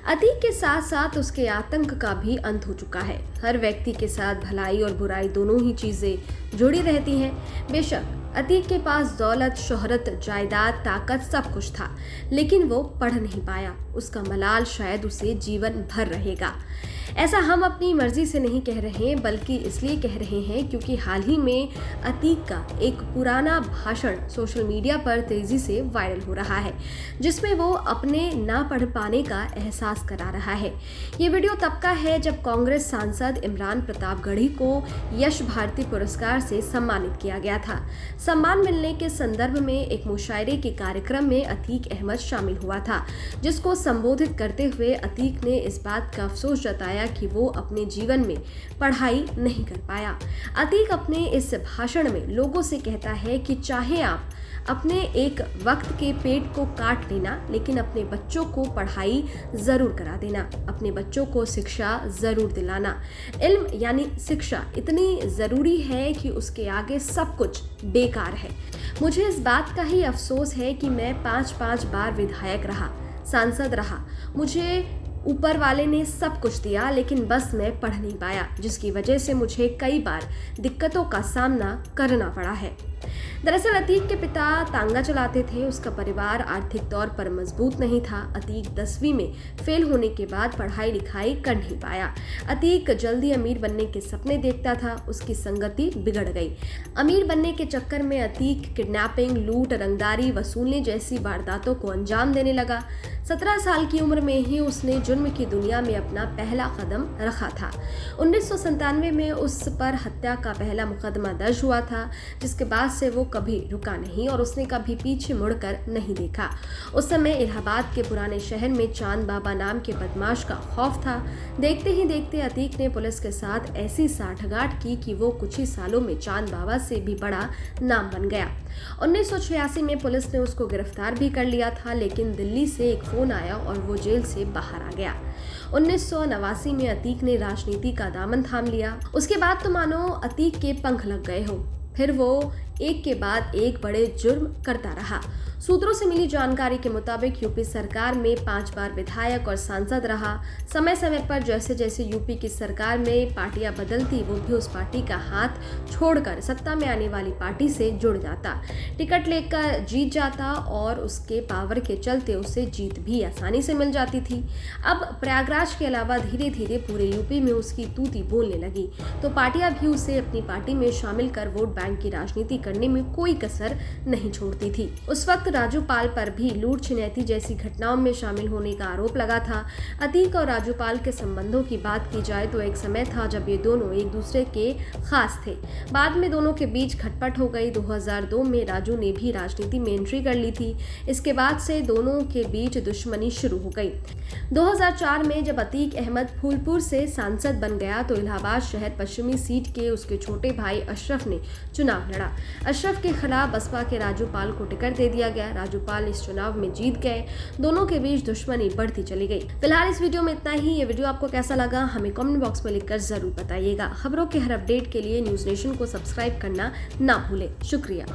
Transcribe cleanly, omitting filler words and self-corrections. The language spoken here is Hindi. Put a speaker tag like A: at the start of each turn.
A: अतीक के साथ साथ उसके आतंक का भी अंत हो चुका है। हर व्यक्ति के साथ भलाई और बुराई दोनों ही चीजें जुड़ी रहती हैं। बेशक अतीक के पास दौलत, शोहरत, जायदाद, ताकत सब कुछ था, लेकिन वो पढ़ नहीं पाया। उसका मलाल शायद उसे जीवन भर रहेगा। ऐसा हम अपनी मर्जी से नहीं कह रहे, बल्कि इसलिए कह रहे हैं क्योंकि हाल ही में अतीक का एक पुराना भाषण सोशल मीडिया पर तेजी से वायरल हो रहा है, जिसमें वो अपने ना पढ़ पाने का एहसास करा रहा है। ये वीडियो तब का है जब कांग्रेस सांसद इमरान प्रतापगढ़ी को यश भारती पुरस्कार से सम्मानित किया गया था। सम्मान मिलने के संदर्भ में एक मुशायरे के कार्यक्रम में अतीक अहमद शामिल हुआ था, जिसको संबोधित करते हुए अतीक ने इस बात का अफसोस जताया कि वो अपने जीवन में पढ़ाई नहीं कर पाया। अतीक अपने इस भाषण में लोगों से कहता है कि चाहे आप अपने एक वक्त के पेट को काट लेना, लेकिन अपने बच्चों को पढ़ाई जरूर करा देना, अपने बच्चों को शिक्षा जरूर दिलाना। इल्म यानी शिक्षा इतनी जरूरी है कि उसके आगे सब कुछ बेकार है। मुझे इस बात का ही अफसोस है कि मैं 5 बार विधायक रहा, सांसद रहा, मुझे ऊपर वाले ने सब कुछ दिया, लेकिन बस मैं पढ़ नहीं पाया, जिसकी वजह से मुझे कई बार दिक्कतों का सामना करना पड़ा है। दरअसल अतीक के पिता तांगा चलाते थे। उसका परिवार आर्थिक तौर पर मजबूत नहीं था। अतीक 10वीं में फेल होने के बाद पढ़ाई लिखाई कर नहीं पाया। अतीक जल्दी अमीर बनने के सपने देखता था। उसकी संगति बिगड़ गई। अमीर बनने के चक्कर में अतीक किडनैपिंग, लूट, रंगदारी वसूलने जैसी वारदातों को अंजाम देने लगा। 17 साल की उम्र में ही उसने जुर्म की दुनिया में अपना पहला कदम रखा था। 1997 में उस पर हत्या का पहला मुकदमा दर्ज हुआ था, जिसके बाद से वो कभी रुका नहीं और उसने कभी पीछे मुड़कर नहीं देखा। उस समय इलाहाबाद के पुराने शहर में चांद बाबा नाम के बदमाश का खौफ था। देखते ही देखते अतीक ने पुलिस के साथ ऐसी साठगांठ की कि वो कुछ ही सालों में चांद बाबा से भी बड़ा नाम बन गया। 1986 में पुलिस ने उसको गिरफ्तार भी कर लिया था, लेकिन दिल्ली से एक फोन आया और वो जेल से बाहर आ गया। 1989 में अतीक ने राजनीति का दामन थाम लिया। उसके बाद तो मानो अतीक के पंख लग गए हो। फिर वो एक के बाद एक बड़े जुर्म करता रहा। सूत्रों से मिली जानकारी के मुताबिक यूपी सरकार में 5 बार विधायक और सांसद रहा। समय समय पर जैसे जैसे यूपी की सरकार में पार्टियां बदलती, वो भी उस पार्टी का हाथ छोड़कर सत्ता में आने वाली पार्टी से जुड़ जाता, टिकट लेकर जीत जाता और उसके पावर के चलते उसे जीत भी आसानी से मिल जाती थी। अब प्रयागराज के अलावा धीरे धीरे पूरे यूपी में उसकी तूती बोलने लगी, तो पार्टियां भी उसे अपनी पार्टी में शामिल कर वोट बैंक की राजनीति करने में कोई कसर नहीं छोड़ती थी। उस वक्त राजूपाल पर भी लूट छिनैती जैसी घटनाओं में शामिल होने का आरोप लगा था। अतीक और राजूपाल के संबंधों की बात की जाए तो एक समय था जब ये दोनों एक दूसरे के खास थे। बाद में दोनों के बीच खटपट हो गई। 2002 में राजू ने भी राजनीति में एंट्री कर ली थी। इसके बाद से दोनों के बीच दुश्मनी शुरू हो गई। 2004 में जब अतीक अहमद फूलपुर से सांसद बन गया तो इलाहाबाद शहर पश्चिमी सीट के उसके छोटे भाई अशरफ ने चुनाव लड़ा। अशरफ के खिलाफ बसपा के राजूपाल को टिकट दे दिया गया। राजूपाल इस चुनाव में जीत गए। दोनों के बीच दुश्मनी बढ़ती चली गई। फिलहाल इस वीडियो में इतना ही। ये वीडियो आपको कैसा लगा हमें कमेंट बॉक्स में लिखकर जरूर बताइएगा। खबरों के हर अपडेट के लिए न्यूज नेशन को सब्सक्राइब करना ना भूलें। शुक्रिया।